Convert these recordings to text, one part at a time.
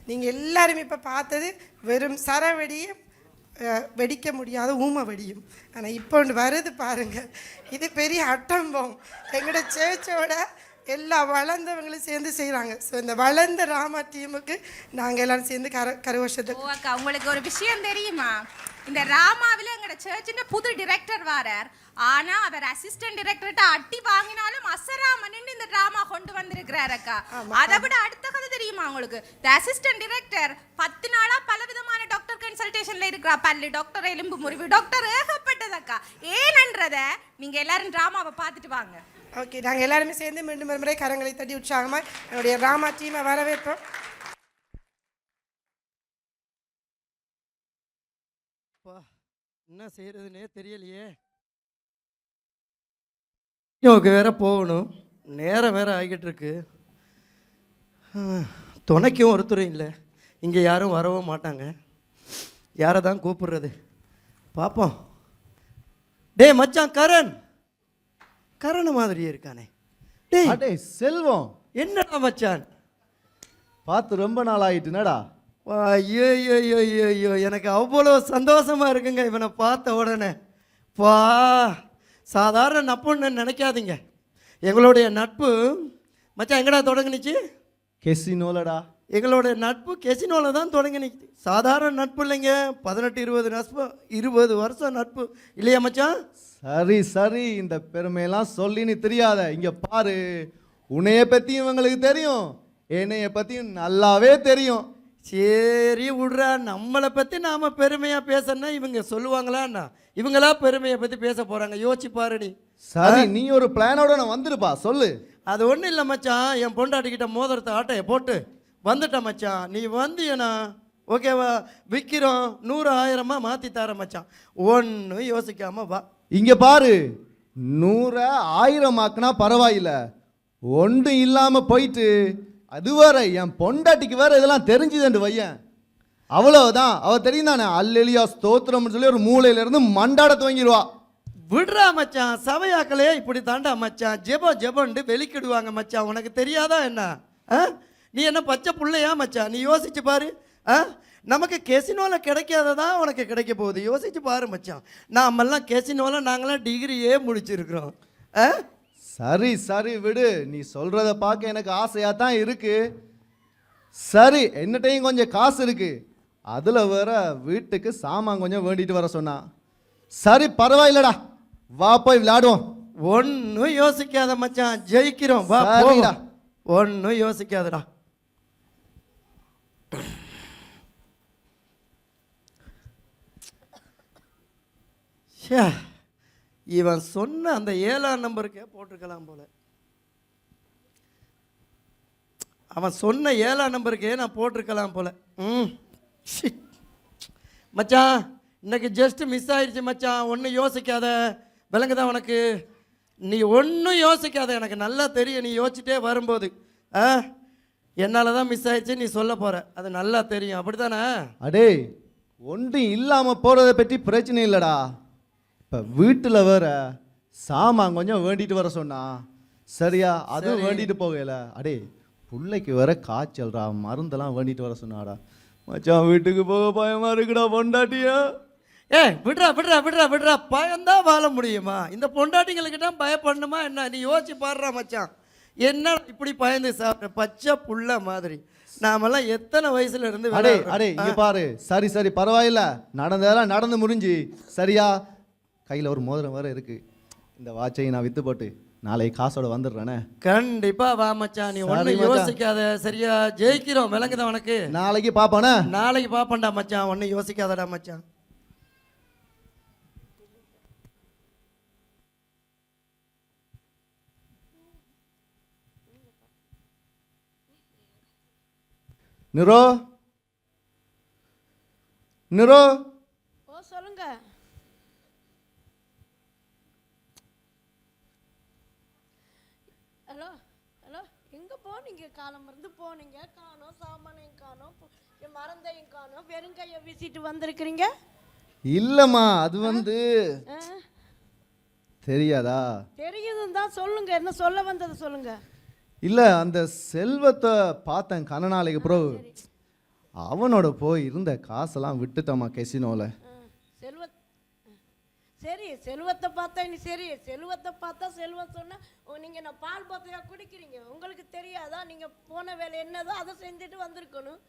நீங்கள் எல்லாரும் இப்போ பார்த்தது வெறும் சரவெடியும் வெடிக்க முடியாத ஊமை வெடியும். ஆனால் இப்போ ஒன்று வருது பாருங்கள், இது பெரிய அட்டம்பம். எங்களோட சேர்ச்சோட எல்லா வளர்ந்தவங்களும் சேர்ந்து செய்கிறாங்க. ஸோ இந்த வளர்ந்த ராமா டீமுக்கு நாங்கள் எல்லாரும் சேர்ந்து கரகோஷத்துக்கு. அக்கா, உங்களுக்கு ஒரு விஷயம் தெரியுமா? இந்த ராமாவில் எங்களோட சர்ச்சின் புது டிரெக்டர் வாரார். ஆனா அவர் அசிஸ்டன்ட் டைரக்டர்ட்ட அட்டி வாங்கினாலும் அசராமன்னு இந்த டிராமா கொண்டு வந்திருக்கிறார் அக்கா. அதை விட அடுத்த கதை தெரியுமா உங்களுக்கு? இந்த அசிஸ்டன்ட் டைரக்டர் 10 நாளா பலவிதமான டாக்டர் கன்சல்டேஷன்ல இருக்கிறா. பல்லு டாக்டர், எலும்பு முறிவு டாக்டர், ஏகப்பட்டது அக்கா. ஏனன்றத நீங்க எல்லாரும் டிராமாவை பார்த்துட்டு வாங்க. ஓகே, நாங்கள் எல்லாருமே சேர்ந்து மீண்டும் மறுமுறை கரங்களை தட்டி உற்சாகமாக என்னுடைய ராமா டீமை வரவேற்போம். என்ன செய்யறதுன்னே தெரியலையே. இவங்க வேற போகணும், நேரம் வேற ஆகிட்டு இருக்கு. துணைக்கும் ஒருத்தரும் இல்லை, இங்கே யாரும் வரவும் மாட்டாங்க. யாரை தான் கூப்பிடுறது? பார்ப்போம். டே மச்சான், கரண மாதிரியே இருக்கானே. டே செல்வம், என்னடா மச்சான் பார்த்து ரொம்ப நாள் ஆயிட்டுனடா. ஐயோ ஐயோ ஐயோ ஐயோ, எனக்கு அவ்வளோ சந்தோஷமா இருக்குங்க இவனை பார்த்த உடனே. சாதாரண நட்புன்னு நினைக்காதீங்க. எங்களுடைய நட்பு மச்சான் எங்கடா தொடங்குனுச்சு? கெசினோலடா. எங்களுடைய நட்பு கெசினோவில் தான் தொடங்கினுச்சு. சாதாரண நட்பு இல்லைங்க. 18-20 வருஷம் நட்பு இல்லையா மச்சான்? சரி சரி, இந்த பெருமையெல்லாம் சொல்லி நீ தெரியாத. இங்க பாரு, உன்னைய பற்றியும் இவங்களுக்கு தெரியும், என்னைய பற்றியும் நல்லாவே தெரியும். சரி விடுறா, நம்மளை பற்றி நாம் பெருமையாக பேசணும்னா இவங்க சொல்லுவாங்களான்னா? இவங்களா பெருமையை பற்றி பேச போகிறாங்க? யோசிச்சு பாரு நீ. சரி, நீ ஒரு பிளானோட நான் வந்துருப்பா, சொல்லு. அது ஒன்றும் இல்லை மச்சான், என் பொண்டாட்டிக்கிட்ட மோதிரத்தை ஆட்டையை போட்டு வந்துட்டேன் மச்சான். நீ வந்தியண்ணா ஓகேவா, விற்கிறோம், 100-1000 மாற்றி தர மச்சான். ஒன்றும் யோசிக்காம வா. இங்கே பாரு, 100-1000 ஆக்குனா பரவாயில்ல, ஒன்றும் இல்லாமல் போயிட்டு அது வேற என் பொண்டாட்டிக்கு வேற இதெல்லாம் தெரிஞ்சுதண்டு வையன். அவ்வளவுதான், அவ தெரியும் தானே, அல்லெலியா ஸ்தோத்திரம்னு சொல்லி ஒரு மூலையில இருந்து மண்டாட துவங்கிடுவா. விடுறா மச்சான், சபையாக்களே இப்படி தாண்டா மச்சான், ஜெபண்டு வெளிக்கிடுவாங்க மச்சான். உனக்கு தெரியாதா என்ன? நீ என்ன பச்சை பிள்ளையா மச்சான்? நீ யோசிச்சு பாரு. நமக்கு கெசினோவில் கிடைக்காததான் உனக்கு கிடைக்க போகுது. யோசிச்சு பாரு மச்சான், நாமெல்லாம் கெசினோவில் நாங்களாம் டிகிரியே முடிச்சிருக்கிறோம். சரி சரி விடு, நீ சொல்றத பார்க்க எனக்கு ஆசையா தான் இருக்கு. சரி, என்னட்டையும் கொஞ்சம் காசு இருக்கு, அதுல வேற வீட்டுக்கு சாமான் கொஞ்சம் வேண்டிட்டு வர சொன்னா. சரி பரவாயில்லடா, வா போய் விளையாடுவோம். ஒன்னும் யோசிக்காத மச்சான், ஜெயிக்கிறோம் வா. ஒன்னும் யோசிக்காதடா. இவன் சொன்ன அந்த 7ஆம் நம்பருக்கே போட்டிருக்கலாம் போல. அவன் சொன்ன 7ஆம் நம்பருக்கே நான் போட்டிருக்கலாம் போல. மச்சான், இன்னைக்கு ஜஸ்ட் மிஸ் ஆயிடுச்சு மச்சான். ஒன்றும் யோசிக்காத, விளங்குதா உனக்கு? நீ ஒன்றும் யோசிக்காத, எனக்கு நல்லா தெரியும். நீ யோசிச்சுட்டே வரும்போது என்னால் தான் மிஸ் ஆயிடுச்சு நீ சொல்ல போற, அது நல்லா தெரியும். அப்படித்தானே? அடே, ஒன்றும் இல்லாமல் போகிறத பற்றி பிரச்சனை இல்லைடா. இப்போ வீட்டில் வேற சாமான் கொஞ்சம் வேண்டிட்டு வர சொன்னா. சரியா, அதுவும் வேண்டிட்டு போகல. அடே, பிள்ளைக்கு வேற காய்ச்சல்டா, மருந்தெல்லாம் வேண்டிட்டு வர சொன்னாடா. மச்சான், வீட்டுக்கு போக பயமா இருக்குடா பொண்டாட்டியா. விடுறா விடுறா விடுறா விடுறா, பயம்தான் வாழ முடியுமா? இந்த பொண்டாட்டிங்களுக்கிட்ட பயப்படணுமா என்ன? நீ யோசிச்சு பாடுறா மச்சான், என்ன இப்படி பயந்து சாப்பிட்ற பச்சை புள்ள மாதிரி. நாமெல்லாம் எத்தனை வயசுல இருந்து? அடே இங்க பாரு, சரி சரி பரவாயில்ல, நடந்ததெல்லாம் நடந்து முடிஞ்சு. சரியா, கையில் ஒரு மோதிரம் வேற இருக்கு, இந்த வாட்சை நான் வித்து போட்டு நாளைக்கு காசோட வந்துடுறேனே. கண்டிப்பா வா மச்சான், நீ ஒன்றும் யோசிக்காத. சரியா, ஜெயிக்கிறோம், விளங்குதா உனக்கு? நாளைக்கு பாப்பானே. நாளைக்கு பாப்பண்டா மச்சான், ஒன்றும் யோசிக்காதடா மச்சான். நிரோ நிரோ, ஓ சொல்லுங்க. ஹலோ ஹலோ, எங்கே போனீங்க? காலம் மறந்து போனீங்க, காணோம், சாமானையும் காணோம், மறந்தையும் காணோம், வெறுங்கையை வீசிட்டு வந்திருக்கிறீங்க. இல்லம்மா, அது வந்து தெரியாதா? தெரியுதுன்னு தான் சொல்லுங்க, என்ன சொல்ல வந்தது சொல்லுங்க. இல்லை, அந்த செல்வத்தை பார்த்தேன் கன நாளைக்கு பிறகு. அவனோட போய் இருந்த காசெல்லாம் விட்டுட்டோமா கெசினோவில். செல்வ சரி செல்வத்தை பார்த்தா நீ சரி செல்வத்தை பார்த்தா செல்வம் சொன்னா நீங்க நான் பால் பாத்தையா குடிக்கிறீங்க, உங்களுக்கு தெரியாதா? நீங்க போன வேலை என்னதோ அதை செஞ்சுட்டு வந்திருக்கணும்.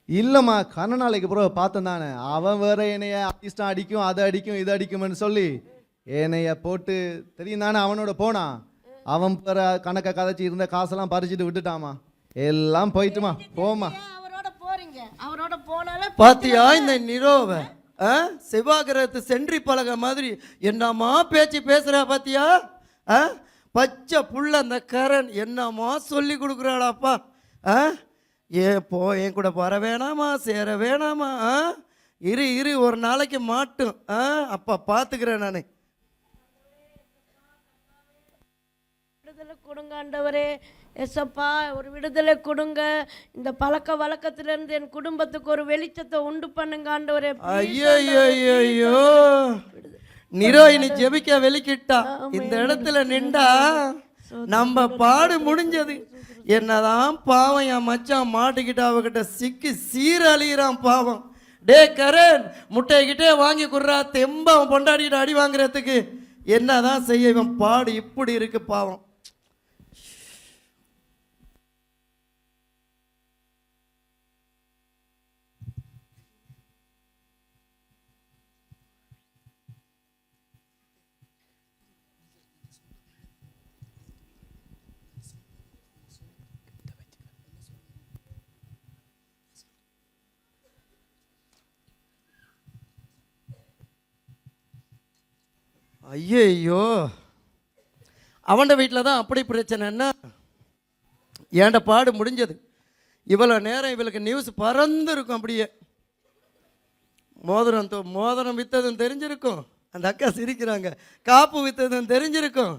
இல்லைம்மா, கண்ண நாளைக்கு பிறகு பார்த்தேன் தானே, அவன் வேற என்னைய இஷ்டம் அடிக்கும் அதை அடிக்கும் இது அடிக்கும்னு சொல்லி என்னைய போட்டு தெரியும் தானே அவனோட போனான். அவன் வேற கணக்கை கதைச்சி இருந்த காசெல்லாம் பறிச்சுட்டு விட்டுட்டாமா. எல்லாம் போயிட்டுமா, போமா. அவரோட போறீங்க, அவரோட போனாலே பாத்தியா இந்த நிரோவை சிவாகிரகத்து சென்றி பலகை மாதிரி என்னம்மா பேச்சு பேசுறா பாத்தியா? பச்சை புள்ள அந்த கரண் என்னம்மா சொல்லி கொடுக்குறாளாப்பா. என் கூட வர வேணாமா, சேர வேணாமா, இரு இரு ஒரு நாளைக்கு மாட்டும், அப்பா பார்த்துக்கிறேன் நான். விடுதலை கொடுங்க ஆண்டவரே, எசப்பா ஒரு விடுதலை கொடுங்க. இந்த பழக்க வழக்கத்திலிருந்து என் குடும்பத்துக்கு ஒரு வெளிச்சத்தை உண்டு பண்ணுங்க ஆண்டவரே. ஐயோ நிரோயினி ஜெபிக்க வெளிக்கிட்டா, இந்த இடத்துல நின்றா நம்ம பாடு முடிஞ்சது. என்னதான் பாவம் என் மச்சான் மாட்டிக்கிட்ட அவகிட்ட சிக்கி சீரழிகிறான் பாவம். டே கரண் முட்டைக்கிட்டே வாங்கி குடுறா, தெம்ப அவன் பொண்டாடிக்கிட்ட அடி வாங்குறதுக்கு. என்னதான் செய்ய, இவன் பாடு இப்படி இருக்கு பாவம். ஐயோ அவன்ட வீட்டில் தான் அப்படி பிரச்சனைன்னா ஏண்ட பாடு முடிஞ்சது. இவ்வளோ நேரம் இவளுக்கு நியூஸ் பறந்துருக்கும். அப்படியே மோதிரம் விற்றதும் தெரிஞ்சிருக்கும், அந்த அக்கா சிரிக்கிறாங்க, காப்பு விற்றதும் தெரிஞ்சிருக்கும்.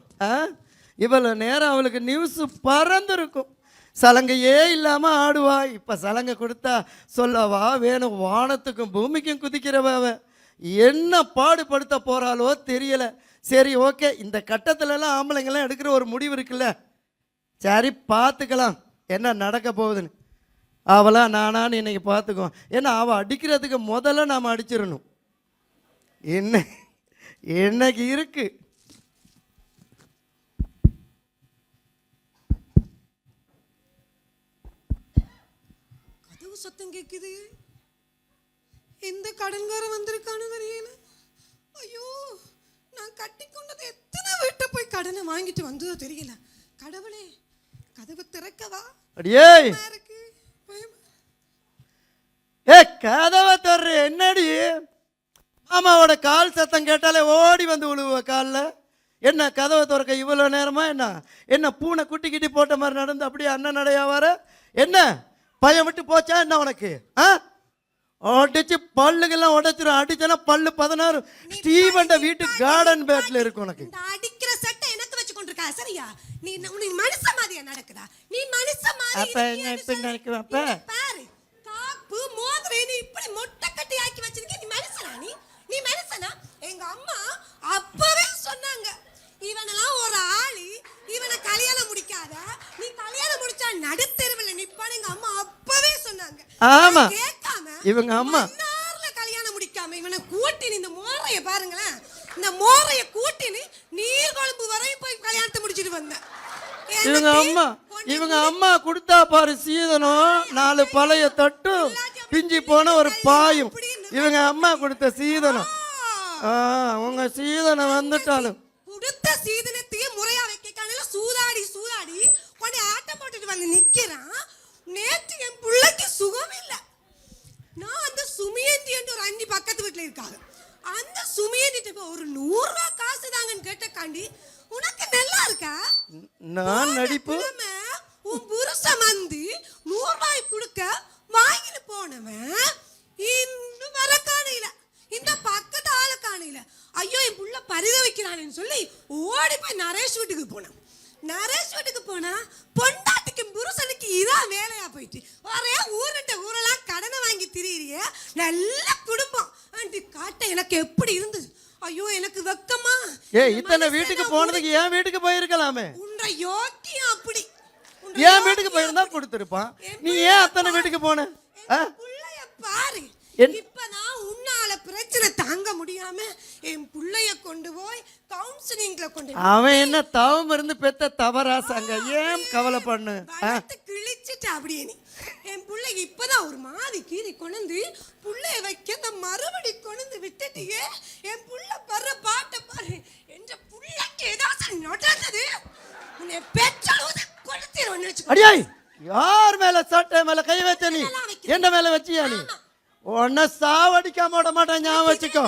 இவ்வளோ நேரம் அவளுக்கு நியூஸ் பறந்துருக்கும். சலங்கையே இல்லாமல் ஆடுவா. இப்போ சலங்கை கொடுத்தா சொல்லவா வேணும், வானத்துக்கும் பூமிக்கும் குதிக்கிறவ. என்ன பாடுபடுத்த போகிறாளோ தெரியலை. சரி ஓகே, இந்த கட்டத்துலலாம் ஆம்பளைங்கெல்லாம் எடுக்கிற ஒரு முடிவு இருக்குல்ல, சரி பார்த்துக்கலாம் என்ன நடக்க போகுதுன்னு. அவளா நானான்னு இன்னைக்கு பார்த்துக்குவோம். ஏன்னா அவள் அடிக்கிறதுக்கு முதல்ல நாம் அடிச்சிடணும். என்னைக்கு இருக்கு. கதவு சத்தம் கேட்குது. எந்த கடன்காரன் வந்திருக்கானு தெரியல. ஐயோ, நான் கட்டி கொண்டது எத்தனை வீட்டை போய் கடனை வாங்கிட்டு வந்ததோ தெரியல. கடவுளே, கதவை திறக்கவா? அடியே கதவை தர்ற என்னடி? மாமாவோட கால் சத்தம் கேட்டாலே ஓடி வந்து விழுவ காலில். என்ன கதவை திறக்க இவ்வளோ நேரமா? என்ன பூனை குட்டி போட்ட மாதிரி நடந்து அப்படியே அண்ணன் நடையா வர? என்ன பையன் விட்டு போச்சா என்ன உனக்கு? அடிச்சு பல்லுக்கெல்லாம் உடைச்சிரும். அடிச்சனா பல்லு 16. ஸ்டீவன் வீட்டு கார்டன் பேட்ல இருக்கு உனக்கு. அடிக்கிற சட்டை எனக்கு வச்சு கொண்டிருக்கா சரியா? நீ மனுஷ மாதிரியா நடக்குதா? நீ மனுஷ மாதிரி அப்ப என்ன இப்ப நினைக்குவ? அப்ப பாரு, காப்பு மோதிரை நீ இப்படி மொட்டை கட்டி ஆக்கி வச்சிருக்க. நீ மனுஷனா? நீ மனுஷனா? எங்க அம்மா அப்பவே சொன்னாங்க, இவனெல்லாம் ஒரு ஆளு, இவனை கல்யாணம் முடிக்காத, நீ கல்யாணம் முடிச்சா நடுத்தெருவில் நிப்பான்னு எங்க அம்மா அப்பவே சொன்னாங்க. ஆமா, கேட்காம இவங்க அம்மா கல்யாணம் முடிக்காம இவனை கூட்டின்னு, இந்த மோரைய பாருங்களேன், இந்த மோரைய கூட்டின்னு நீர் கொழும்பு வரையும் போய் கல்யாணத்தை முடிச்சிட்டு வந்தேன். இவங்க அம்மா கொடுத்தா பாரு சீதனம், 4 பழைய தட்டு பிஞ்சி போன ஒரு பாயும். இவங்க அம்மா கொடுத்த சீதனம். உங்க சீதனம் வந்துட்டாலும் கொடுத்த சீதனத்தையே முறையா வைக்க சூதாடி கொண்டு ஆட்டம் போட்டுட்டு வந்து நிக்கிறான். நேற்று என் பிள்ளைக்கு சுகம் இல்லை. நான் அந்த சுமியந்தி என்று ஒரு அண்ணி பக்கத்து வீட்டுல இருக்காங்க. அந்த சுமியந்தி ஒரு 100 ரூபாய் காசு தாங்கன்னு கேட்டக்காண்டி, உனக்கு நல்லா இருக்கா? நான் நடிப்பு உன் புருஷன் வந்து 100 ரூபாய் கொடுக்க வாங்கிட்டு போனவன் இன்னும் வர காணையில, இந்த பக்கத்து ஆள காணையில. ஐயோ, என் புள்ள பரிதவிக்கிறான்னு சொல்லி ஓடி போய் நரேஷ் வீட்டுக்கு போனேன். நரேஷ் வீட்டுக்கு போனா பொண்டாட்டிக்கு புருஷனுக்கு இதான் வேலையா போயிட்டு, ஒரே ஊரெல்லாம் கடனை வாங்கி திரியிறிய, நல்ல குடும்பம் காட்ட எனக்கு எப்படி இருந்தது. ஐயோ, எனக்கு வெக்கமா. இத்தனை வீட்டுக்கு போனதுக்கு ஏன் வீட்டுக்கு போயிருக்கலாமே. உன்ற யோக்கியம் அப்படி. ஏன் வீட்டுக்கு போயிருந்தா கொடுத்துருப்பான். நீ ஏன் அத்தனை வீட்டுக்கு போன? புள்ளைய பாரு. என்- இப்ப நான் உன்னால பிரச்சனை தாங்க முடியாம என் புள்ளைய கொண்டு போய் கவுன்சிலிங்ல கொண்டு அவன் என்ன தவம் இருந்து பெத்த தவறாசாங்க, ஏன் கவலை பண்ணு? வளர்த்து கிழிச்சிட்டு அப்படியே நீ என் புள்ளை இப்பதான் ஒரு மாதிரி கீறி கொண்டு புள்ளைய வைக்க இந்த மறுபடி கொண்டு விட்டுட்டியே. என் புள்ள படுற பாட்டை பாரு. என்ற புள்ளைக்கு ஏதாவது நடந்தது உன்னை பெற்றளவு கொடுத்துருவேன்னு வச்சுக்கோ. அடியாய், யார் மேல சட்டை மேல கை வச்ச நீ? என்ன மேல வச்சியா நீ? உன்னை சாவடிக்காம விட மாட்டேன், ஞாபகம் வச்சுக்கோ.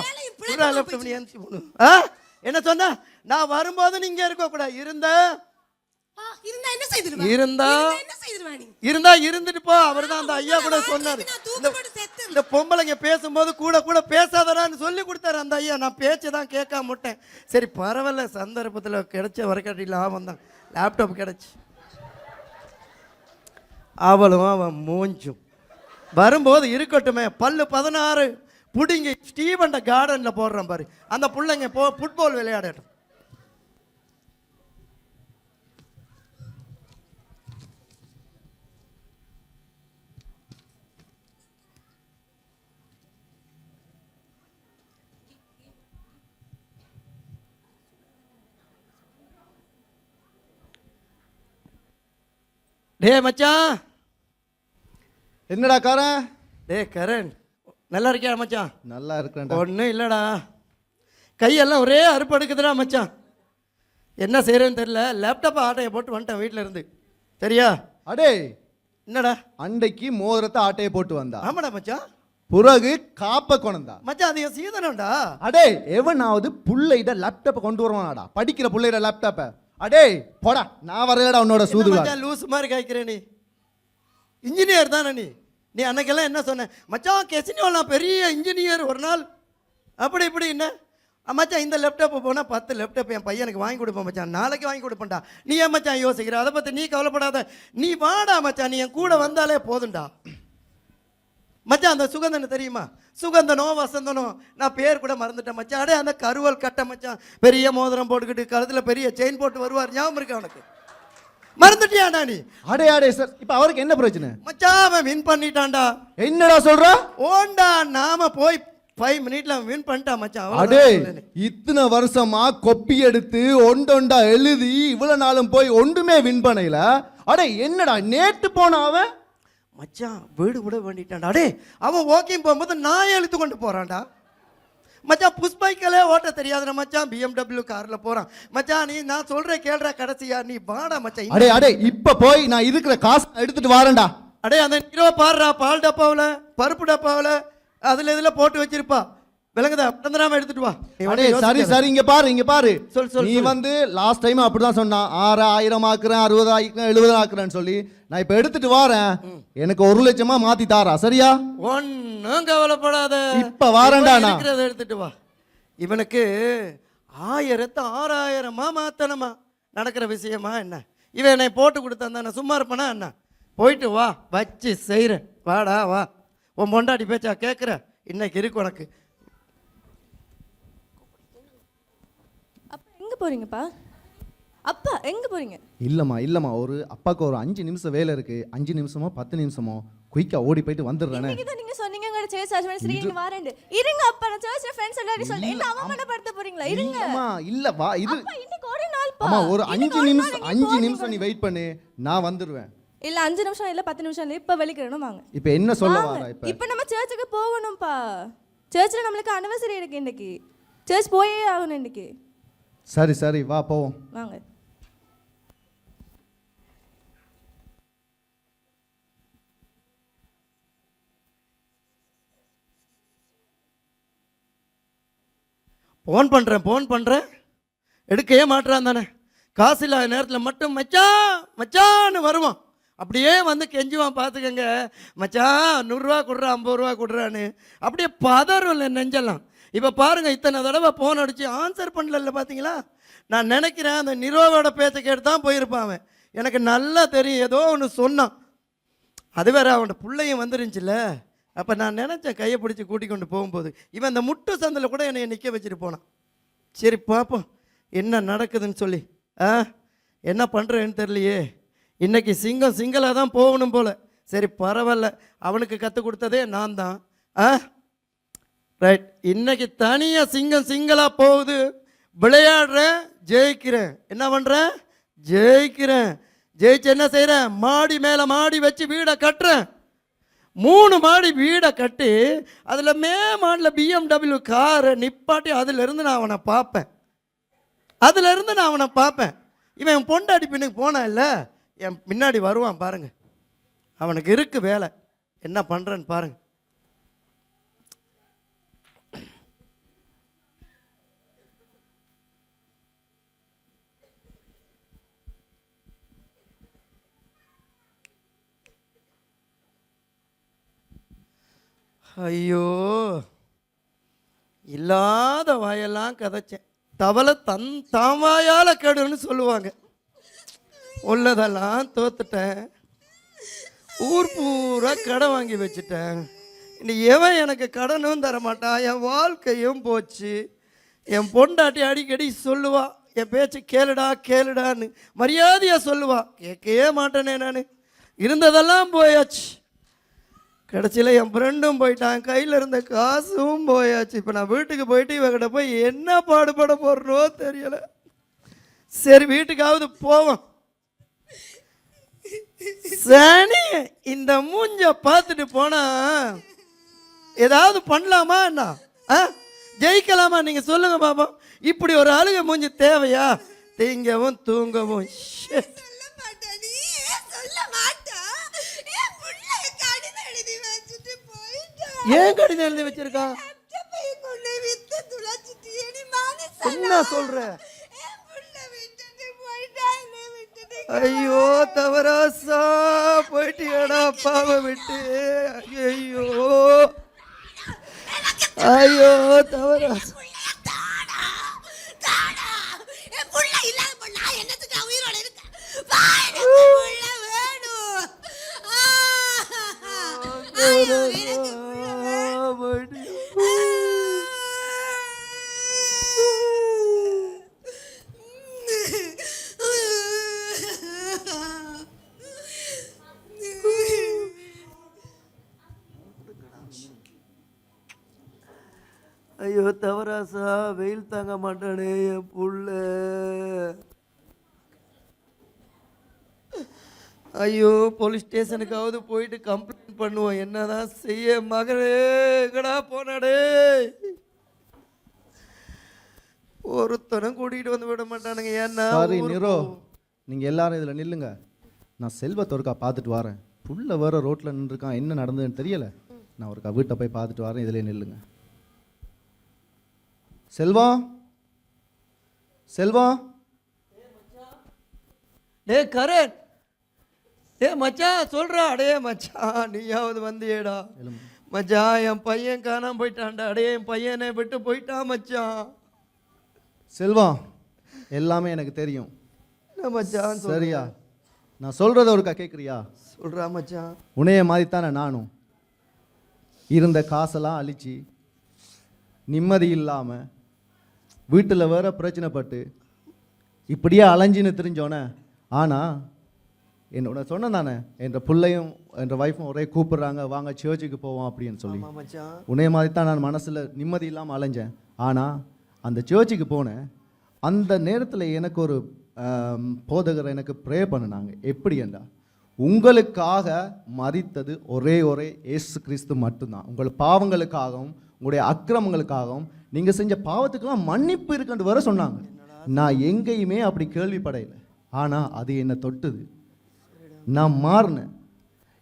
என்ன சொன்ன? நான் வரும்போது நீங்க இருக்க கூடாது. இருந்தா இருந்தா என்ன செய்திருவா? இருந்தா என்ன செய்திருவா நீ? இருந்தா இருந்துட்டு போ. அவர்தான் அந்த ஐயா கூட சொன்னாரு. இந்த பொம்பளைங்க பேசும்போது கூட கூட பேசாதடான்னு சொல்லி கொடுத்தாரு அந்த ஐயா. நான் பேச்சு தான் கேட்காம விட்டேன். சரி பரவாயில்ல, சந்தர்ப்பத்தில் கிடைச்ச வரக்காட்டியில் லாபம் தான். லேப்டாப் கிடைச்சி அவளும் அவன் மூஞ்சும் வரும்போது இருக்கட்டுமே. பல்லு 16 புடிங்கி ஸ்டீவன் கார்டனில் போடுறான் பாரு. அந்த பிள்ளைங்க ஃபுட்பால் விளையாடட்டும். டே மச்சான். என்னடா காரன்? டே கரண், நல்லா இருக்கியா மச்சான்? நல்லா இருக்கிறேன்டா. ஒன்றும் இல்லைடா, கையெல்லாம் ஒரே அறுப்பு எடுக்குதுடா மச்சான். என்ன செய்கிறேன்னு தெரியல. லேப்டாப்பை ஆட்டையை போட்டு வந்துட்டேன் வீட்டில் இருந்து. சரியா? அடே என்னடா? அண்டைக்கு மோதிரத்தை ஆட்டையை போட்டு வந்தா. ஆமாடா மச்சான். பிறகு காப்ப கொண்டா. மச்சான் அது என் சீதனம்டா. அடே எவனாவது புள்ளையிட லேப்டாப்பை கொண்டு வருவானாடா? படிக்கிற புள்ளையிட லேப்டாப்பை. அடே போடா, நான் வரலடா உன்னோட சூதுவா. லூஸ் மாதிரி காய்க்கிறேன் நீ. இன்ஜினியர் தானே நீ? நீ அன்னைக்கெல்லாம் என்ன சொன்ன? மச்சான் கெசினியோலாம் பெரிய இன்ஜினியர் ஒரு நாள் அப்படி இப்படி. என்ன மச்சான் இந்த லேப்டாப்பு போனால் 10 லேப்டாப் என் பையனுக்கு வாங்கி கொடுப்பேன் மச்சான், நாளைக்கு வாங்கி கொடுப்பேன்டா. நீ ஏன் மச்சான் யோசிக்கிற? அதை பற்றி நீ கவலைப்படாத. நீ வாடா மச்சான், நீ என் கூட வந்தாலே போதும்டா மச்சான். அந்த சுகந்தனை தெரியுமா? சுகந்தனோ வசந்தனோ, நான் பேர் கூட மறந்துட்டேன் மச்சான். அடே அந்த கருவல் கட்ட மச்சான், பெரிய மோதிரம் போட்டுக்கிட்டு கழுத்தில் பெரிய செயின் போட்டு வருவார், ஞாபகம் இருக்கு அவனுக்கு? மறந்துட்டியாடா நீ? அடே அடே சார், இப்ப அவருக்கு என்ன பிரச்சனை? மச்சான் அவன் வின் பண்ணிட்டான்டா. என்னடா சொல்ற? ஓண்டா, நாம போய் 5 மினிட்ல வின் பண்ணிட்டான் மச்சான். அடே இத்தனை வருஷமா கொப்பி எடுத்து ஒண்டொண்டா எழுதி இவ்வளவு நாளும் போய் ஒன்றுமே வின் பண்ணல. அடே என்னடா நேத்து போன அவன் மச்சான் வீடு கூட வேண்டிட்டான்டா. அடே அவன் வாக்கிங் போகும்போது நான் இழுத்து கொண்டு போறான்டா மச்சான். புஷ் பைக்கிலே ஓட்ட தெரியாதுடா மச்சான், BMW கார்ல போறான் மச்சான். நீ நான் சொல்றேன் கேள்றா கடைசியா, நீ வாடா மச்சான். அடே அடே இப்ப போய் நான் இருக்கிற காசு எடுத்துட்டு வரேன்டா. அடே அந்த ஹீரோ பாடுறா, பால் டப்பாவில் பருப்பு டப்பாவில் அதுல இதுல போட்டு வச்சிருப்பா, விளங்குதா? பந்தராம எடுத்துட்டு வா. அடே சரி சரி, இங்க பாரு இங்க பாரு. சொல் நீ வந்து லாஸ்ட் டைம் அப்படிதான் சொன்னான், 6000 ஆக்குறேன் 60 ஆக்குறேன் 70 ஆக்குறேன்னு சொல்லி. நான் இப்ப எடுத்துட்டு வரேன், எனக்கு 1 லட்சமா மாத்தி தாரா, சரியா? ஒன்னும் கவலைப்படாத, இப்ப வாரேன்டா நான். இருக்கிறத எடுத்துட்டு வா. இவனுக்கு 1000 6000 மாத்தணுமா? நடக்கிற விஷயமா என்ன? இவன் என்னை போட்டு கொடுத்தான் தானே, சும்மா இருப்பானா என்ன? போயிட்டு வா, வச்சு செய்கிறேன். வாடா வா. உன் பொண்டாட்டி பேச்சா கேட்குற? இன்னைக்கு இருக்கு உனக்கு. அப்பா எங்க போறீங்கப்பா? அப்பா எங்க போறீங்க? இல்லம்மா ஒரு அப்பாக்கு ஒரு 5 நிமிஷம் வேலை இருக்கு. 5 நிமிஷமோ 10 நிமிஷமோ குயிக்கா ஓடி போயிட்டு வந்துடுறேனே. இன்னைக்கு நீங்க சொன்னீங்க உங்க சர்ச் அட்வான்ஸ் நீங்க வரேன். இருங்க அப்பா, நான் சர்ச்ல ஃப்ரெண்ட்ஸ் எல்லாரும் சொல்லி என்ன அவமானப்படுத்த போறீங்களா? இருங்க. அம்மா இல்ல வா, இது அப்பா இன்னைக்கு ஒரு நாள் பா. அம்மா ஒரு 5 நிமிஷம் நீ வெயிட் பண்ணு, நான் வந்துடுவேன். இல்ல 5 நிமிஷம் இல்ல 10 நிமிஷம் இல்ல, இப்ப வெளிக்கிடணும் வாங்க. இப்போ என்ன சொல்ல வாரா? இப்ப நம்ம சர்ச்சுக்கு போகணும்பா. சர்ச்ல நம்மளுக்கு அனிவர்சரி இருக்கு இன்னைக்கு. சர்ச் போயே ஆகணும் இன்னைக்கு. சரி சரி வா போவோம். வாங்க. ஃபோன் பண்ணுறேன் எடுக்கவே மாட்டுறான் தானே. காசு இல்லாத நேரத்தில் மட்டும் மச்சான் மச்சான்னு வருவான். அப்படியே வந்து கெஞ்சுவான், பார்த்துக்கங்க மச்சான் 100 ரூபா கொடுறா 50 ரூபா கொடுறான்னு. அப்படியே பதறும்ல நெஞ்செல்லாம். இப்போ பாருங்கள், இத்தனை தடவை ஃபோன் அடித்து ஆன்சர் பண்ணல பார்த்தீங்களா? நான் நினைக்கிறேன் அந்த நிரோவோட பேச்சை கேட்டு தான் போயிருப்பான் அவன். எனக்கு நல்லா தெரியும், ஏதோ ஒன்று சொன்னான். அது வேற அவனோட பிள்ளையும் வந்துருந்துச்சுல்ல. அப்போ நான் நினச்சேன் கையை பிடிச்சி கூட்டி கொண்டு போகும்போது இவன் அந்த முட்டு சந்தில் கூட என்னை நிற்க வச்சுட்டு போனான். சரி பார்ப்போம் என்ன நடக்குதுன்னு சொல்லி. என்ன பண்ணுறேன்னு தெரியலையே. இன்றைக்கி சிங்களாக தான் போகணும் போல். சரி பரவாயில்ல, அவனுக்கு கற்றுக் கொடுத்ததே நான் தான். ஆ ரைட். இன்னைக்கு தனியாக சிங்கம் சிங்களாக போகுது. விளையாடுறேன், ஜெயிக்கிறேன். என்ன பண்ணுறேன்? ஜெயிக்கிறேன். ஜெயிச்சு என்ன செய்கிறேன்? மாடி மேலே மாடி வச்சு வீடை கட்டுறேன். 3 மாடி வீடை கட்டி அதில் மாடியில் BMW காரை நிப்பாட்டி அதிலிருந்து நான் அவனை பார்ப்பேன். இவன் என் பொண்டாடி பின்னுக்கு போனான் இல்லை, என் பின்னாடி வருவான் பாருங்க. அவனுக்கு இருக்கு வேலை. என்ன பண்ணுறேன்னு பாருங்க. ஐயோ, இல்லாத வாயெல்லாம் கதைச்சேன். தவளை தான் வாயால் கெடுன்னு சொல்லுவாங்க. உள்ளதெல்லாம் தோத்துட்டேன். ஊர் பூரா கடை வாங்கி வச்சுட்டேன். இனி எவன் எனக்கு கடனும் தரமாட்டான். என் வாழ்க்கையும் போச்சு. என் பொண்டாட்டி அடிக்கடி சொல்லுவா, என் பேச்சு கேளுடான்னு மரியாதையாக சொல்லுவா. கேட்கவே மாட்டேனே நான். இருந்ததெல்லாம் போயாச்சு. கடைசியில் என் ஃப்ரெண்டும் போயிட்டான், கையில் இருந்த காசும் போயாச்சு. இப்போ நான் வீட்டுக்கு போயிட்டு இவகிட்ட போய் என்ன பாடுபட போடுறோ தெரியலை. சரி வீட்டுக்காவது போவோம். சனி, இந்த மூஞ்ச பார்த்துட்டு போனா ஏதாவது பண்ணலாமா என்ன? ஜெயிக்கலாமா? நீங்கள் சொல்லுங்க பாப்பா. இப்படி ஒரு அழுக மூஞ்சி தேவையா? திங்கவும் தூங்கவும். ஏன் கடிதம் எழுதி வச்சிருக்கான்? என்ன சொல்ற? ஐயோ தவராசா, போயிட்டியாடா அப்பாவை விட்டு. ஐயோ ஐயோ தவராசா. ஐயோ தவராசா, வெயில் தாங்க மாட்டானே என் புள்ள. ஐயோ போலீஸ் ஸ்டேஷனுக்காவது போயிட்டு கம்ப்ளைண்ட் பண்ணுவோம். என்னதான் செய்ய? மகளே எங்கடா போனாடே? ஒருத்தனும் கூட்டிகிட்டு வந்து விட மாட்டானுங்க. ஏன்னா சாரி நிரோ, நீங்கள் எல்லாரும் இதில் நில்லுங்க. நான் செல்வத்தை ஒருக்கா பார்த்துட்டு வரேன். புள்ள வேற ரோட்டில் நின்றுருக்கான், என்ன நடந்ததுன்னு தெரியலை. நான் ஒருக்கா வீட்டை போய் பார்த்துட்டு வரேன். இதிலே நில்லுங்க. செல்வம், செல்வம். டே கரண், டே மச்சான் சொல்றா. அடே மச்சான், நீயாவது வந்தியேடா. மச்சான், என் பையன் காணாம போயிட்டான்டா. அடே என் பையனை விட்டு போயிட்டான் மச்சான். செல்வம், எல்லாமே எனக்கு தெரியும் மச்சான். சரியா? நான் சொல்றத ஒருக்கா கேட்குறியா? சொல்றா மச்சான். உன்னைய மாதிரி தானே நானும் இருந்த காசெல்லாம் அழிச்சு நிம்மதி இல்லாமல் வீட்டில் வேற பிரச்சனைப்பட்டு இப்படியே அலைஞ்சின்னு தெரிஞ்சோன்னே. ஆனால் என்னோட சொன்னேன் தானே, என்ற பிள்ளையும் என்ற ஒய்ஃபும் ஒரே கூப்பிடுறாங்க, வாங்க சர்ச்சுக்கு போவோம் அப்படின்னு சொல்லி. உன்னைய மாதிரி தான் நான் மனசில் நிம்மதி இல்லாமல் அலைஞ்சேன். ஆனால் அந்த சர்ச்சுக்கு போனேன். அந்த நேரத்தில் எனக்கு ஒரு போதகர் எனக்கு ப்ரே பண்ணினாங்க. எப்படி என்றா, உங்களுக்காக மரித்தது ஒரே இயேசு கிறிஸ்து மட்டும்தான். உங்கள் பாவங்களுக்காகவும் உங்களுடைய அக்கிரமங்களுக்காகவும் நீங்கள் செஞ்ச பாவத்துக்கெல்லாம் மன்னிப்பு இருக்குன்னு வர சொன்னாங்க. நான் எங்கேயுமே அப்படி கேள்விப்படையில. ஆனால் அது என்னை தொட்டுது. நான் மாறினேன்.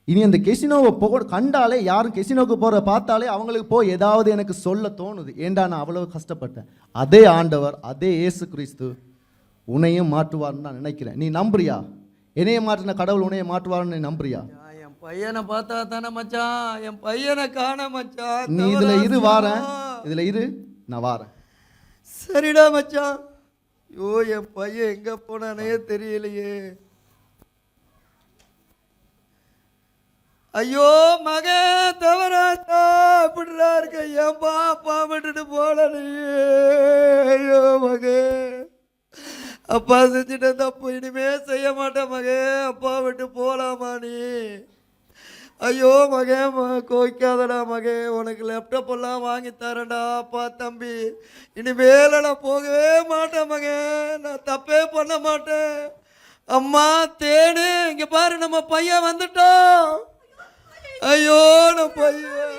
இனி அந்த கெசினோவை கண்டாலே, யாரும் கெசினோவுக்கு போகிற பார்த்தாலே அவங்களுக்கு போய் ஏதாவது எனக்கு சொல்ல தோணுது. ஏண்டா நான் அவ்வளோ கஷ்டப்பட்டேன். அதே ஆண்டவர், அதே இயேசு கிறிஸ்து உன்னையும் மாற்றுவார்னு நான் நினைக்கிறேன். நீ நம்புறியா? என்னைய மாற்றின கடவுள் உன்னைய மாற்றுவார்னு நீ நம்புறியா? என் பையனை பார்த்தா தானே மச்சான், என் பையனை காண மச்சான். நீ இதுல இரு, வாரேன். இதுல இரு, நான் வாரேன். சரிடா மச்சான். ஐயோ என் பையன் எங்க போனானே தெரியலையே. ஐயோ மகன் தவறாத்தா, அப்படிடா இருக்க. என் பாப்பா விட்டுட்டு போலலையே. ஐயோ மகன், அப்பா செஞ்சுட்ட தப்பு இனிமே செய்ய மாட்டேன் மகன். அப்பா விட்டு போலாமா நீ? ஐயோ மகே கோய்க்காதடா மகே, உனக்கு லேப்டாப் எல்லாம் வாங்கி தரேன்டா. அப்பா தம்பி, இனிமேல நான் போகவே மாட்டேன் மகே, நான் தப்பே பண்ண மாட்டேன். அம்மா தேனு, இங்க பாரு நம்ம பையன் வந்துட்டோம். ஐயோ நம்ம பையன்.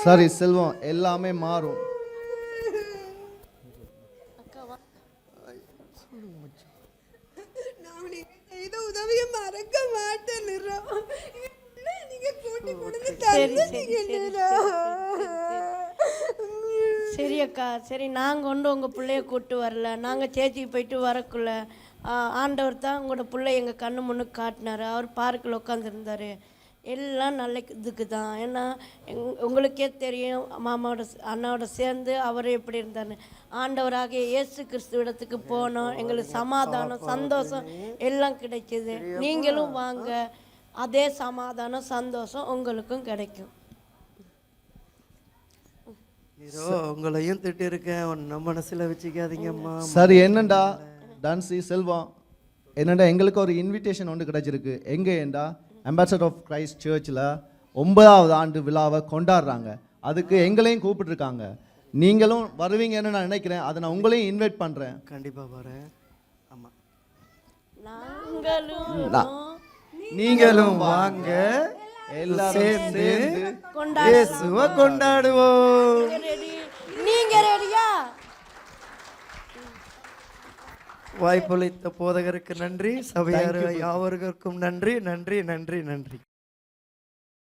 சரி செல்வம், எல்லாமே மாறும். செய்த உதவியை மறக்க மாட்டேன். நீங்க கூட்டி கொடுத்து சரி சரி சரி சரி அக்கா, சரி நாங்கள் கொண்டு உங்கள் பிள்ளைய கூப்பிட்டு வரல, நாங்கள் சேச்சிக்கு போயிட்டு வரக்குள்ள ஆண்டவர் தான் உங்களோட பிள்ளை எங்கள் கண்ணு முன்னுக்கு காட்டினார். அவர் பார்க்கில் உட்காந்துருந்தார். எல்லாம் நல்ல இதுக்கு தான். ஏன்னா உங்களுக்கே தெரியும், மாமாவோட அண்ணாவோட சேர்ந்து அவர் எப்படி இருந்தார். ஆண்டவராகிய இயேசு கிறிஸ்துவிடத்துக்கு போனோம், எங்களுக்கு சமாதானம் சந்தோஷம் எல்லாம் கிடைச்சிது. நீங்களும் வாங்க, அதே சமாதானம் சந்தோஷம் உங்களுக்கும் கிடைக்கும். உங்களையும் திட்டு இருக்கேன், நம்ம மனசுல வச்சுக்காதீங்கம்மா. சரி என்னண்டா டான்ஸி செல்வம், என்னண்டா எங்களுக்கு ஒரு இன்விடேஷன் ஒன்று கிடைச்சிருக்கு. எங்கேண்டா அம்பாசடர் ஆஃப் கிரைஸ்ட் சர்ச்சில் 9வது ஆண்டு விழாவை கொண்டாடுறாங்க. அதுக்கு எங்களையும் கூப்பிட்டுருக்காங்க. நீங்களும் வருவீங்கன்னு நான் நினைக்கிறேன். அதை நான் உங்களையும் இன்வைட் பண்ணுறேன். கண்டிப்பாக வரேன். ஆமாம், நீங்களும் வாங்க, எல்லாரும் சேர்ந்து இயேசுவை கொண்டாடுவோம். நீங்க ரெடியா? வாய்ப்பளித்த போதகருக்கு நன்றி, சபையார் யாவருக்கும் நன்றி நன்றி நன்றி நன்றி.